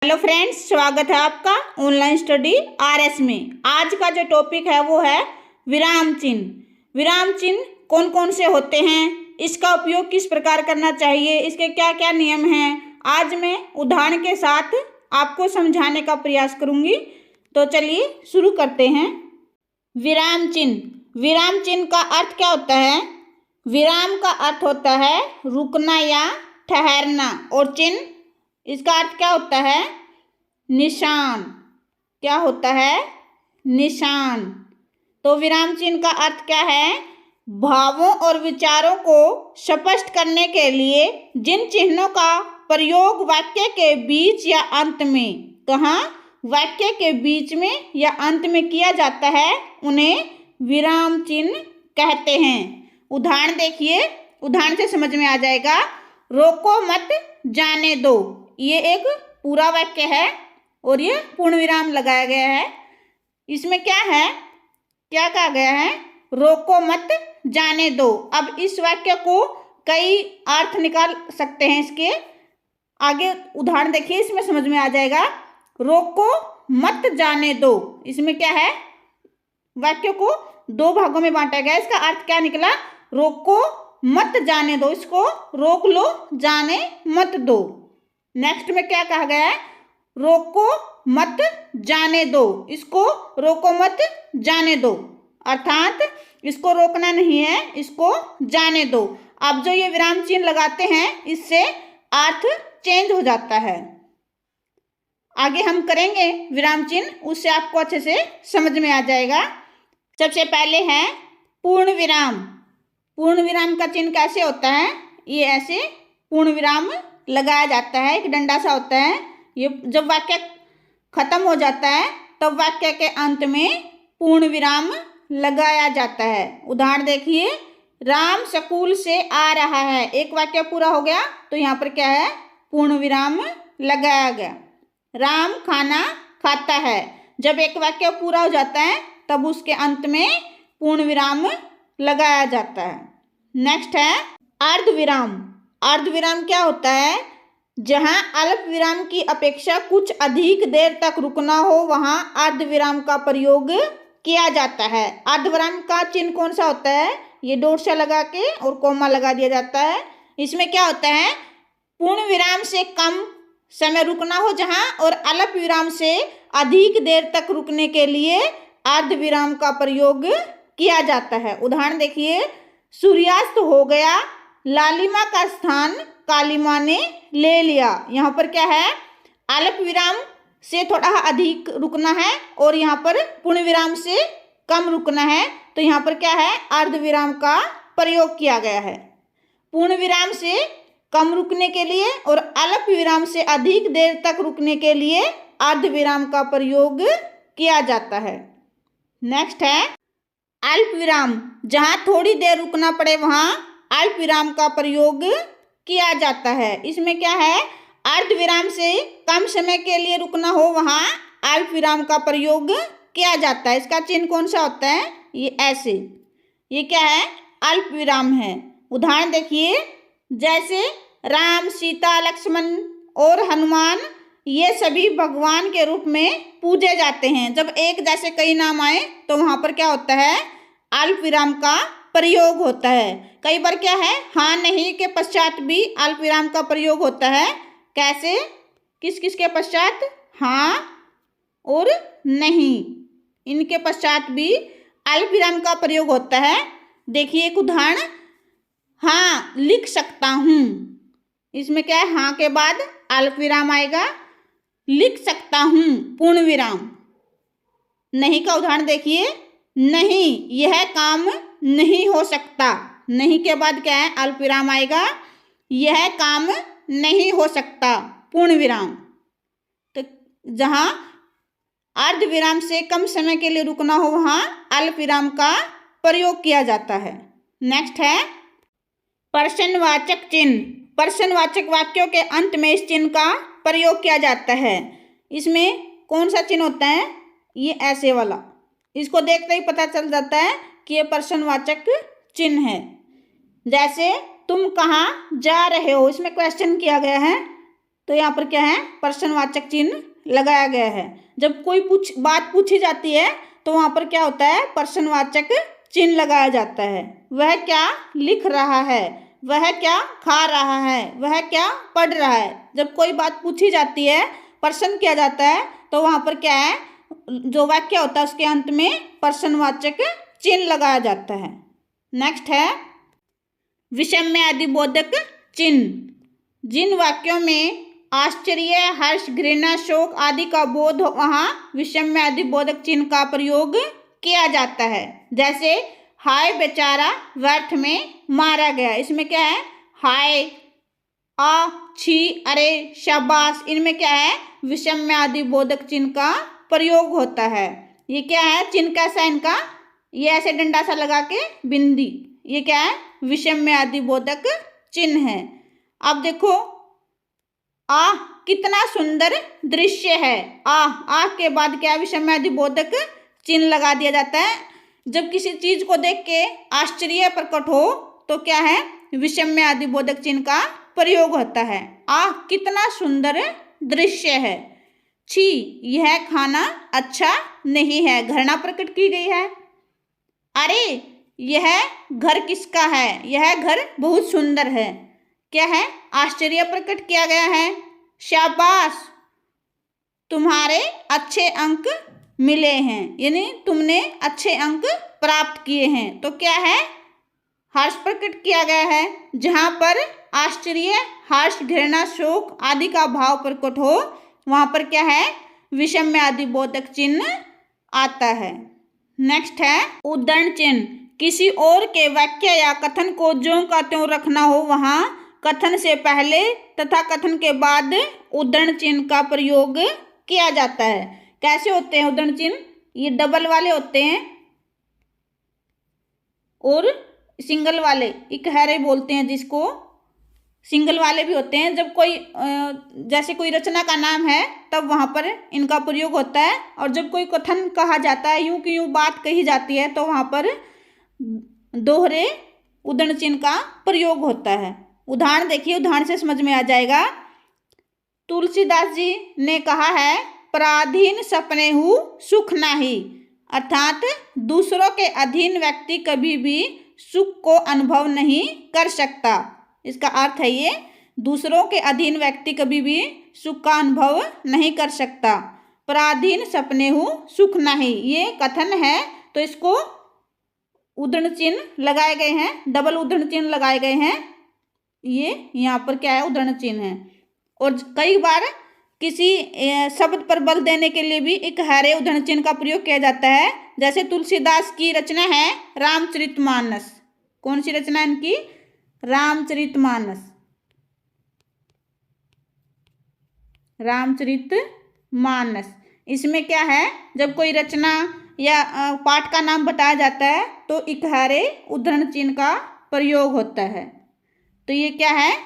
Hello friends, स्वागत है आपका ऑनलाइन स्टडी आरएस में। आज का जो टॉपिक है वो है विराम चिन्ह। विराम चिन्ह कौन कौन से होते हैं, इसका उपयोग किस प्रकार करना चाहिए, इसके क्या क्या नियम हैं, आज मैं उदाहरण के साथ आपको समझाने का प्रयास करूंगी। तो चलिए शुरू करते हैं। विराम चिन्ह। विराम चिन्ह का अर्थ क्या होता है? विराम का अर्थ होता है रुकना या ठहरना, और चिन्ह इसका अर्थ क्या होता है? निशान। क्या होता है? निशान। तो विराम चिन्ह का अर्थ क्या है? भावों और विचारों को स्पष्ट करने के लिए जिन चिन्हों का प्रयोग वाक्य के बीच या अंत में, कहाँ? वाक्य के बीच में या अंत में किया जाता है, उन्हें विराम चिन्ह कहते हैं। उदाहरण देखिए, उदाहरण से समझ में आ जाएगा। रोको मत जाने दो, ये एक पूरा वाक्य है और ये पूर्ण विराम लगाया गया है। इसमें क्या है, क्या कहा गया है? रोको मत जाने दो। अब इस वाक्य को कई अर्थ निकाल सकते हैं। इसके आगे उदाहरण देखिए, इसमें समझ में आ जाएगा। रोको मत जाने दो, इसमें क्या है? वाक्य को दो भागों में बांटा गया। इसका अर्थ क्या निकला? रोको मत जाने दो, इसको रोक लो, जाने मत दो। नेक्स्ट में क्या कहा गया है? रोको मत जाने दो, इसको रोको मत जाने दो, अर्थात इसको रोकना नहीं है, इसको जाने दो। अब जो ये विराम चिन्ह लगाते हैं, इससे अर्थ चेंज हो जाता है। आगे हम करेंगे विराम चिन्ह, उससे आपको अच्छे से समझ में आ जाएगा। सबसे पहले है पूर्ण विराम। पूर्ण विराम का चिन्ह कैसे होता है? ये ऐसे पूर्ण विराम लगाया जाता है, एक डंडा सा होता है। ये जब वाक्य खत्म हो जाता है तब वाक्य के अंत में पूर्ण विराम लगाया जाता है। उदाहरण देखिए, राम स्कूल से आ रहा है। एक वाक्य पूरा हो गया तो यहाँ पर क्या है? पूर्ण विराम लगाया गया। राम खाना खाता है। जब एक वाक्य पूरा हो जाता है तब उसके अंत में पूर्ण विराम लगाया जाता है। नेक्स्ट है अर्धविराम। अर्धविराम क्या होता है? जहां अल्प विराम की अपेक्षा कुछ अधिक देर तक रुकना हो, वहां अर्धविराम का प्रयोग किया जाता है। अर्धविराम का चिन्ह कौन सा होता है? ये डॉट सा लगा के और कोमा लगा दिया जाता है। इसमें क्या होता है? पूर्ण विराम से कम समय रुकना हो जहां, और अल्प विराम से अधिक देर तक रुकने के लिए अर्धविराम का प्रयोग किया जाता है। उदाहरण देखिए, सूर्यास्त हो गया, लालिमा का स्थान कालिमा ने ले लिया। यहाँ पर क्या है? अल्प विराम से थोड़ा अधिक रुकना है और यहाँ पर पूर्ण विराम से कम रुकना है, तो यहाँ पर क्या है? अर्धविराम का प्रयोग किया गया है। पूर्ण विराम से कम रुकने के लिए और अल्प विराम से अधिक देर तक रुकने के लिए अर्धविराम का प्रयोग किया जाता है। नेक्स्ट है अल्प विराम। जहाँ थोड़ी देर रुकना पड़े वहाँ अल्प विराम का प्रयोग किया जाता है। इसमें क्या है? अर्धविराम से कम समय के लिए रुकना हो, वहाँ अल्प विराम का प्रयोग किया जाता है। इसका चिन्ह कौन सा होता है? ये ऐसे, ये क्या है? अल्प विराम है। उदाहरण देखिए, जैसे राम, सीता, लक्ष्मण और हनुमान, ये सभी भगवान के रूप में पूजे जाते हैं। जब एक जैसे कई नाम आए तो वहाँ पर क्या होता है? अल्प विराम का प्रयोग होता है। कई बार क्या है? हाँ नहीं के पश्चात भी अल्प विराम का प्रयोग होता है। कैसे? किस किस के पश्चात? हाँ और नहीं, इनके पश्चात भी अल्प विराम का प्रयोग होता है। देखिए एक उदाहरण, हाँ लिख सकता हूँ। इसमें क्या है? हाँ के बाद अल्प विराम आएगा। लिख सकता हूँ पूर्ण विराम। नहीं का उदाहरण देखिए, नहीं यह काम नहीं हो सकता। नहीं के बाद क्या है? अल्प विराम आएगा। यह काम नहीं हो सकता पूर्ण विराम। तो जहाँ अर्धविराम से कम समय के लिए रुकना हो, वहाँ अल्प विराम का प्रयोग किया जाता है। नेक्स्ट है प्रश्नवाचक चिन्ह। प्रश्नवाचक वाक्यों के अंत में इस चिन्ह का प्रयोग किया जाता है। इसमें कौन सा चिन्ह होता है? ये ऐसे वाला। इसको देखते ही पता चल जाता है कि ये प्रश्नवाचक चिन्ह है। जैसे तुम कहाँ जा रहे हो, इसमें क्वेश्चन किया गया है। तो यहाँ पर क्या है, प्रश्नवाचक चिन्ह लगाया गया है। जब कोई बात पूछी जाती है तो वहाँ पर क्या होता है, प्रश्नवाचक चिन्ह लगाया जाता है। वह क्या लिख रहा है, वह क्या खा रहा है, वह क्या पढ़ रहा है। जब कोई बात पूछी जाती है, प्रश्न किया जाता है, तो वहाँ पर क्या है, जो वाक्य होता है उसके अंत में प्रश्नवाचक चिन्ह लगाया जाता है। नेक्स्ट है विषमयादिबोधक चिन्ह। जिन वाक्यों में आश्चर्य, हर्ष, घृणा, शोक आदि का बोध हो वहाँ विषमयादिबोधक चिन्ह का प्रयोग किया जाता है। जैसे हाय बेचारा व्यर्थ में मारा गया, इसमें क्या है, हाय, आ, छी, अरे, शाबाश, इनमें क्या है, विषमयादिबोधक चिन्ह का प्रयोग होता है। ये क्या है, चिन्ह कैसा है इनका, ये ऐसे डंडा सा लगा के बिंदी, ये क्या है, विषमयादिबोधक चिन्ह है। अब देखो, आह कितना सुंदर दृश्य है, आह के बाद क्या, विषमयादिबोधक चिन्ह लगा दिया जाता है। जब किसी चीज को देख के आश्चर्य प्रकट हो तो क्या है, विषमयादिबोधक चिन्ह का प्रयोग होता है। आह कितना सुंदर दृश्य है। छी, यह खाना अच्छा नहीं है, घृणा प्रकट की गई है। अरे, यह घर किसका है, यह घर बहुत सुंदर है, क्या है, आश्चर्य प्रकट किया गया है। शाबाश, तुम्हारे अच्छे अंक मिले हैं, यानी तुमने अच्छे अंक प्राप्त किए हैं, तो क्या है, हर्ष प्रकट किया गया है। जहाँ पर आश्चर्य, हर्ष, घृणा, शोक आदि का भाव प्रकट हो वहाँ पर क्या है, विषमयादिबोधक चिन्ह आता है। नेक्स्ट है उद्धरण चिन्ह। किसी और के वाक्य या कथन को ज्यों का त्यों रखना हो वहाँ कथन से पहले तथा कथन के बाद उद्धरण चिन्ह का प्रयोग किया जाता है। कैसे होते हैं उद्धरण चिन्ह, ये डबल वाले होते हैं और सिंगल वाले, इकहरे बोलते हैं जिसको, सिंगल वाले भी होते हैं। जब कोई जैसे कोई रचना का नाम है तब वहाँ पर इनका प्रयोग होता है, और जब कोई कथन कहा जाता है, यूं की यूं बात कही जाती है, तो वहाँ पर दोहरे उद्धरण चिन्ह का प्रयोग होता है। उदाहरण देखिए, उदाहरण से समझ में आ जाएगा। तुलसीदास जी ने कहा है, पराधीन सपने हूँ सुख नाही, अर्थात दूसरों के अधीन व्यक्ति कभी भी सुख को अनुभव नहीं कर सकता। इसका अर्थ है ये, दूसरों के अधीन व्यक्ति कभी भी सुख का अनुभव नहीं कर सकता। पराधीन सपने हूँ सुख नहीं, ये कथन है, तो इसको उद्धरण चिन्ह लगाए गए हैं, डबल उद्धरण चिन्ह लगाए गए हैं। ये यहाँ पर क्या है, उद्धरण चिन्ह है। और कई बार किसी शब्द पर बल देने के लिए भी इकहरे उद्धरण चिन्ह का प्रयोग किया जाता है। जैसे तुलसीदास की रचना है रामचरितमानस। कौन सी रचना है इनकी, रामचरितमानस। रामचरितमानस, इसमें क्या है, जब कोई रचना या पाठ का नाम बताया जाता है तो इकहरे उद्धरण चिन्ह का प्रयोग होता है। तो ये क्या है,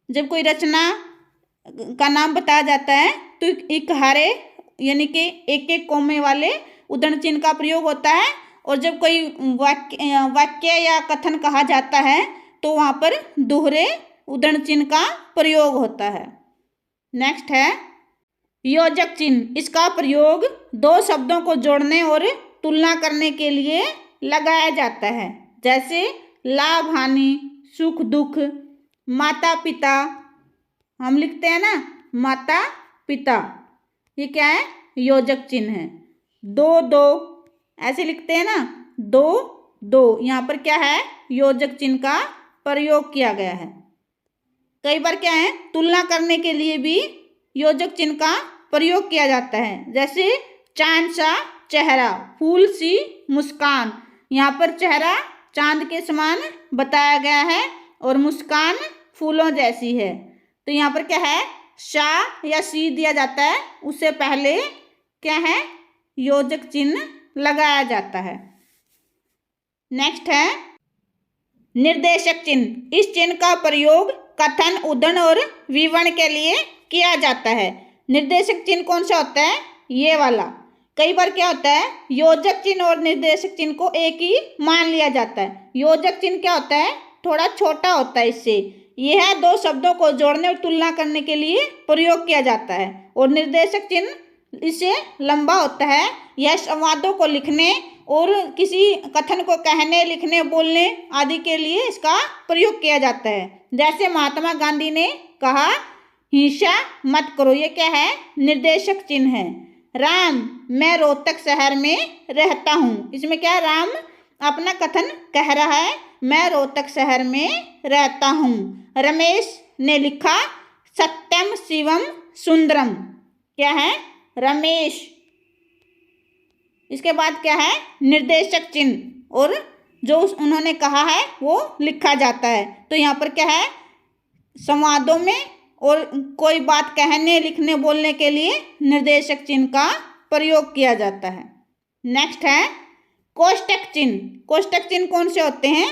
जब कोई रचना का नाम बताया जाता है तो इकहरे यानी कि एक एक कोमे वाले उद्धरण चिन्ह का प्रयोग होता है, और जब कोई वाक्य या कथन कहा जाता है तो वहाँ पर दोहरे उद्धरण चिन्ह का प्रयोग होता है। नेक्स्ट है योजक चिन्ह। इसका प्रयोग दो शब्दों को जोड़ने और तुलना करने के लिए लगाया जाता है। जैसे लाभ हानि, सुख दुख, माता पिता, हम लिखते हैं ना माता पिता, ये क्या है, योजक चिन्ह है। दो दो ऐसे लिखते हैं ना, दो दो, यहाँ पर क्या है, योजक चिन्ह का प्रयोग किया गया है। कई बार क्या है, तुलना करने के लिए भी योजक चिन्ह का प्रयोग किया जाता है। जैसे चांद सा चेहरा, फूल सी मुस्कान, यहाँ पर चेहरा चांद के समान बताया गया है और मुस्कान फूलों जैसी है। तो यहाँ पर क्या है, शा या सी दिया जाता है, उससे पहले क्या है, योजक चिन्ह लगाया जाता है। नेक्स्ट है निर्देशक चिन्ह। इस चिन्ह का प्रयोग कथन, उद्धरण और विवरण के लिए किया जाता है। निर्देशक चिन्ह कौन सा होता है, ये वाला। कई बार क्या होता है, योजक चिन्ह और निर्देशक चिन्ह को एक ही मान लिया जाता है। योजक चिन्ह क्या होता है, थोड़ा छोटा होता है इससे, यह दो शब्दों को जोड़ने और तुलना करने के लिए प्रयोग किया जाता है। और निर्देशक चिन्ह इससे लंबा होता है। यह संवादों को लिखने और किसी कथन को कहने, लिखने, बोलने आदि के लिए इसका प्रयोग किया जाता है। जैसे महात्मा गांधी ने कहा, हिंसा मत करो, ये क्या है? निर्देशक चिन्ह है। राम, मैं रोहतक शहर में रहता हूँ, इसमें क्या है? राम अपना कथन कह रहा है, मैं रोहतक शहर में रहता हूँ। रमेश ने लिखा, सत्यम शिवम सुंदरम, क्या है? रमेश। इसके बाद क्या है? निर्देशक चिन्ह, और जो उन्होंने कहा है वो लिखा जाता है। तो यहाँ पर क्या है? संवादों में और कोई बात कहने, लिखने, बोलने के लिए निर्देशक चिन्ह का प्रयोग किया जाता है। नेक्स्ट है कोष्टक चिन्ह। कोष्टक चिन्ह कौन से होते हैं?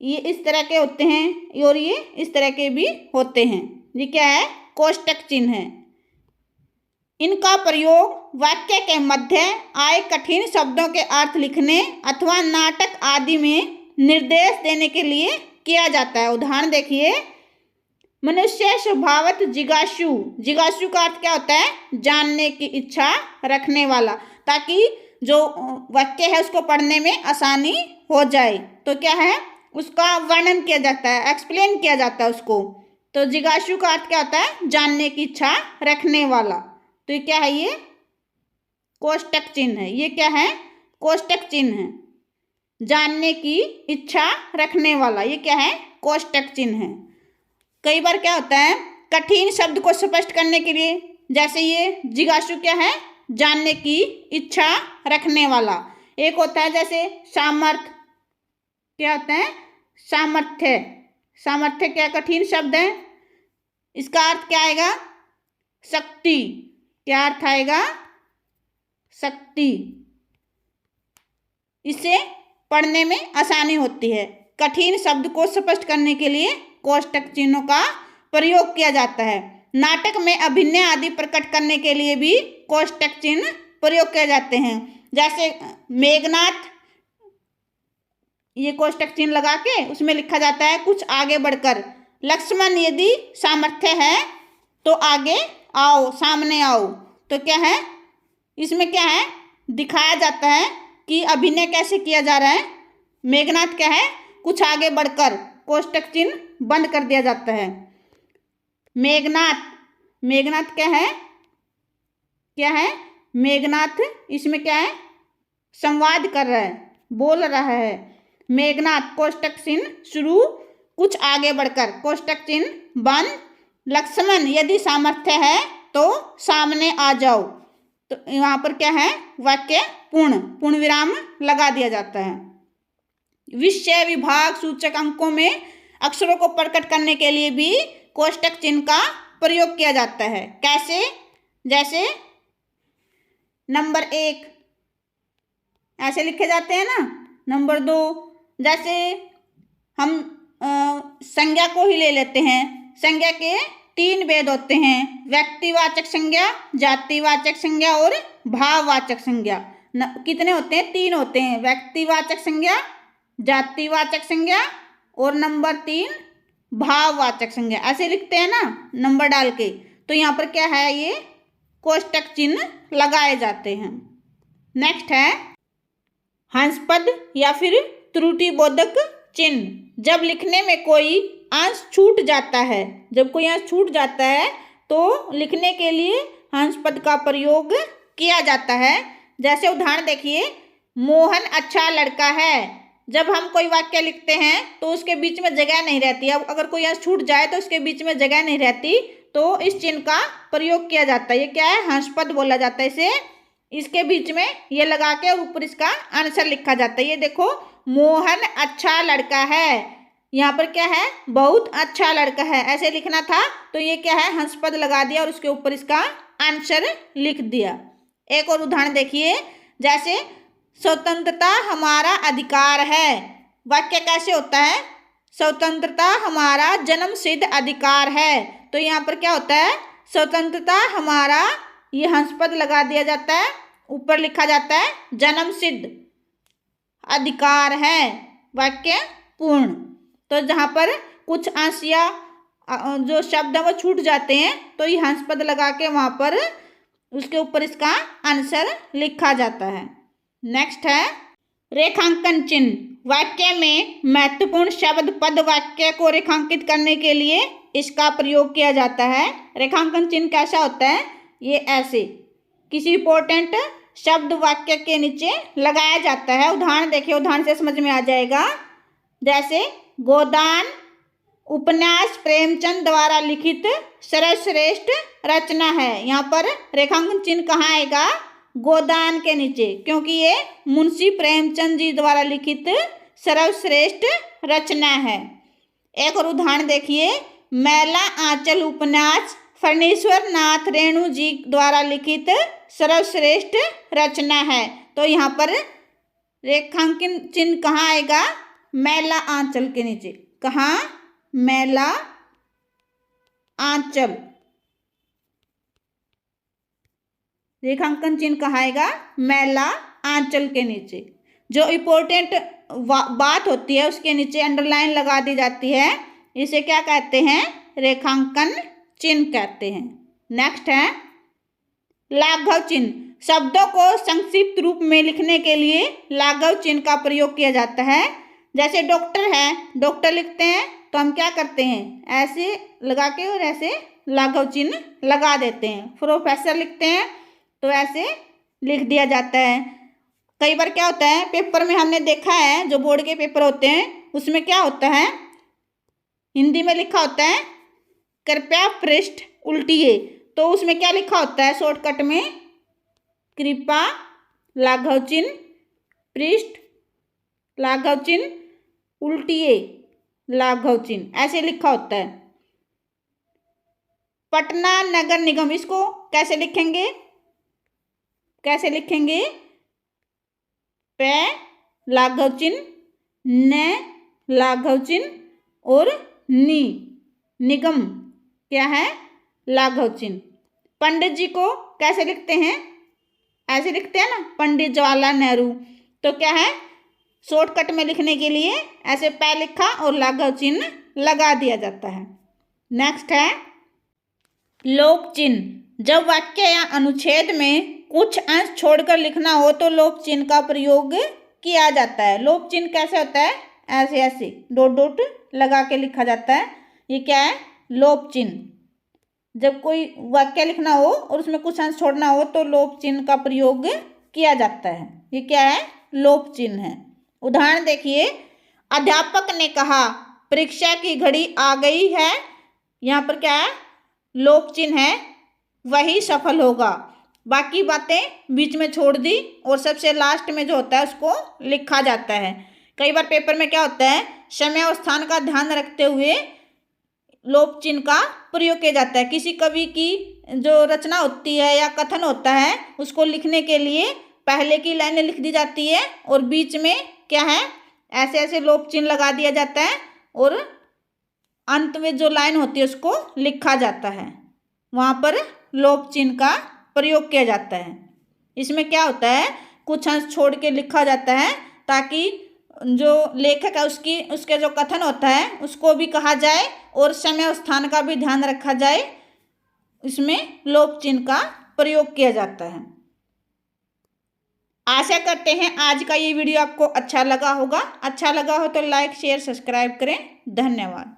ये इस तरह के होते हैं और ये इस तरह के भी होते हैं। ये क्या है? कोष्टक चिन्ह है। इनका प्रयोग वाक्य के मध्य आए कठिन शब्दों के अर्थ लिखने अथवा नाटक आदि में निर्देश देने के लिए किया जाता है। उदाहरण देखिए, मनुष्य स्वभावत जिज्ञासु। जिज्ञासु का अर्थ क्या होता है? जानने की इच्छा रखने वाला, ताकि जो वाक्य है उसको पढ़ने में आसानी हो जाए। तो क्या है? उसका वर्णन किया जाता है, एक्सप्लेन किया जाता है उसको। तो जिज्ञासु का अर्थ क्या होता है? जानने की इच्छा रखने वाला। तो ये क्या है? ये कोष्टक चिन्ह है। ये क्या है? कोष्टक चिन्ह है। जानने की इच्छा रखने वाला, ये क्या है? कोष्टक चिन्ह है। कई बार क्या होता है? कठिन शब्द को स्पष्ट करने के लिए, जैसे ये जिज्ञासु क्या है? जानने की इच्छा रखने वाला। एक होता है जैसे सामर्थ्य, क्या होता है? सामर्थ्य। सामर्थ्य क्या कठिन शब्द है? इसका अर्थ क्या आएगा? शक्ति। क्या अर्थ आएगा? शक्ति। इससे पढ़ने में आसानी होती है। कठिन शब्द को स्पष्ट करने के लिए कोष्टक चिन्हों का प्रयोग किया जाता है। नाटक में अभिनय आदि प्रकट करने के लिए भी कोष्टक चिन्ह प्रयोग किए जाते हैं। जैसे मेघनाथ, ये कोष्टक चिन्ह लगा के उसमें लिखा जाता है कुछ आगे बढ़कर, लक्ष्मण यदि सामर्थ्य है तो आगे आओ, सामने आओ। तो क्या है? इसमें क्या है? दिखाया जाता है कि अभिनय कैसे किया जा रहा है। मेघनाथ क्या है? कुछ आगे बढ़कर, कोष्टक चिन्ह बंद कर दिया जाता है। मेघनाथ, मेघनाथ क्या है? क्या है? मेघनाथ इसमें क्या है? संवाद कर रहा है, बोल रहा है। मेघनाथ कोष्टक चिन्ह शुरू, कुछ आगे बढ़कर, कोष्टक चिन्ह बंद। लक्ष्मण यदि सामर्थ्य है तो सामने आ जाओ। तो यहाँ पर क्या है? वाक्य पूर्ण विराम लगा दिया जाता है। विषय विभाग सूचक अंकों में अक्षरों को प्रकट करने के लिए भी कोष्टक चिन्ह का प्रयोग किया जाता है। कैसे? जैसे नंबर 1 ऐसे लिखे जाते हैं ना, नंबर 2, जैसे हम संज्ञा को ही ले लेते हैं। संज्ञा के 3 भेद होते हैं, व्यक्तिवाचक संज्ञा, जातिवाचक संज्ञा और भाववाचक संज्ञा। कितने होते हैं? 3 होते हैं, व्यक्तिवाचक संज्ञा, जातिवाचक संज्ञा और नंबर 3 भाववाचक संज्ञा। ऐसे लिखते हैं ना नंबर डाल के। तो यहाँ पर क्या है? ये कोष्टक चिन्ह लगाए जाते हैं। नेक्स्ट है हंसपद या फिर त्रुटिबोधक चिन्ह। जब लिखने में कोई अंश छूट जाता है, जब कोई अंश छूट जाता है तो लिखने के लिए हंसपद का प्रयोग किया जाता है। जैसे उदाहरण देखिए, मोहन अच्छा लड़का है। जब हम कोई वाक्य लिखते हैं तो उसके बीच में जगह नहीं रहती। अब अगर कोई अंश छूट जाए तो उसके बीच में जगह नहीं रहती, तो इस चिन्ह का प्रयोग किया जाता है। ये क्या है? हंसपद बोला जाता है इसे। इसके बीच में ये लगा के और ऊपर इसका आंसर लिखा जाता है। ये देखो, मोहन अच्छा लड़का है। यहाँ पर क्या है? बहुत अच्छा लड़का है, ऐसे लिखना था। तो ये क्या है? हंसपद लगा दिया और उसके ऊपर इसका आंसर लिख दिया। एक और उदाहरण देखिए, जैसे स्वतंत्रता हमारा अधिकार है। वाक्य कैसे होता है? स्वतंत्रता हमारा जन्मसिद्ध अधिकार है। तो यहाँ पर क्या होता है? स्वतंत्रता हमारा, ये हंसपद लगा दिया जाता है, ऊपर लिखा जाता है जन्मसिद्ध अधिकार है, वाक्य पूर्ण। तो जहाँ पर कुछ अंश या जो शब्द है वो छूट जाते हैं, तो ये हंस पद लगा के वहाँ पर उसके ऊपर इसका आंसर लिखा जाता है। नेक्स्ट है रेखांकन चिन्ह। वाक्य में महत्वपूर्ण शब्द पद वाक्य को रेखांकित करने के लिए इसका प्रयोग किया जाता है। रेखांकन चिन्ह कैसा होता है? ये ऐसे किसी इंपॉर्टेंट शब्द वाक्य के नीचे लगाया जाता है। उदाहरण देखिए, उदाहरण से समझ में आ जाएगा। जैसे गोदान उपन्यास प्रेमचंद द्वारा लिखित सर्वश्रेष्ठ रचना है। यहाँ पर रेखांकन चिन्ह कहाँ आएगा? गोदान के नीचे, क्योंकि ये मुंशी प्रेमचंद जी द्वारा लिखित सर्वश्रेष्ठ रचना है। एक और उदाहरण देखिए, मैला आंचल उपन्यास फणीश्वर नाथ रेणु जी द्वारा लिखित सर्वश्रेष्ठ रचना है। तो यहाँ पर रेखांकन चिन्ह कहाँ आएगा? मैला आंचल के नीचे। कहाँ? मैला आंचल। रेखांकन चिन्ह कहाँ आएगा? मैला आंचल के नीचे। जो इम्पोर्टेंट बात होती है उसके नीचे अंडरलाइन लगा दी जाती है, इसे क्या कहते हैं? रेखांकन चिन्ह कहते हैं। नेक्स्ट है लाघव चिन्ह। शब्दों को संक्षिप्त रूप में लिखने के लिए लाघव चिन्ह का प्रयोग किया जाता है। जैसे डॉक्टर है, डॉक्टर लिखते हैं तो हम क्या करते हैं? ऐसे लगा के और ऐसे लाघव चिन्ह लगा देते हैं। प्रोफेसर लिखते हैं तो ऐसे लिख दिया जाता है। कई बार क्या होता है, पेपर में हमने देखा है, जो बोर्ड के पेपर होते हैं उसमें क्या होता है, हिंदी में लिखा होता है कृपया पृष्ठ उल्टिए, तो उसमें क्या लिखा होता है शॉर्टकट में? कृपा लाघव चिन्ह पृष्ठ लाघव चिन्ह उल्टिए लाघव चिन्ह, ऐसे लिखा होता है। पटना नगर निगम, इसको कैसे लिखेंगे? कैसे लिखेंगे? पे लाघव चिन्ह, न लाघव चिन्ह और नी, निगम क्या है? लाघव चिन्ह। पंडित जी को कैसे लिखते हैं? ऐसे लिखते हैं ना, पंडित जवाहरलाल नेहरू। तो क्या है, शॉर्टकट में लिखने के लिए ऐसे पै लिखा और लाघव चिन्ह लगा दिया जाता है। नेक्स्ट है लोप चिन्ह। जब वाक्य या अनुच्छेद में कुछ अंश छोड़कर लिखना हो तो लोप चिन्ह का प्रयोग किया जाता है। लोप चिन्ह कैसे होता है? ऐसे ऐसे डॉट डॉट लगा के लिखा जाता है। ये क्या है? लोप चिन्ह। जब कोई वाक्य लिखना हो और उसमें कुछ अंश छोड़ना हो तो लोप चिन्ह का प्रयोग किया जाता है। ये क्या है? लोप चिन्ह है। उदाहरण देखिए, अध्यापक ने कहा परीक्षा की घड़ी आ गई है। यहाँ पर क्या है? लोप चिन्ह है, वही सफल होगा। बाकी बातें बीच में छोड़ दी और सबसे लास्ट में जो होता है उसको लिखा जाता है। कई बार पेपर में क्या होता है, समय और स्थान का ध्यान रखते हुए लोप चिन्ह का प्रयोग किया जाता है। किसी कवि की जो रचना होती है या कथन होता है उसको लिखने के लिए पहले की लाइनें लिख दी जाती है और बीच में क्या है, ऐसे ऐसे लोप चिन्ह लगा दिया जाता है और अंत में जो लाइन होती है उसको लिखा जाता है। वहाँ पर लोप चिन्ह का प्रयोग किया जाता है। इसमें क्या होता है, कुछ अंश छोड़ के लिखा जाता है ताकि जो लेखक है उसके जो कथन होता है उसको भी कहा जाए और समय और स्थान का भी ध्यान रखा जाए। इसमें लोप चिन्ह का प्रयोग किया जाता है। आशा करते हैं आज का ये वीडियो आपको अच्छा लगा होगा। अच्छा लगा हो तो लाइक शेयर सब्सक्राइब करें। धन्यवाद।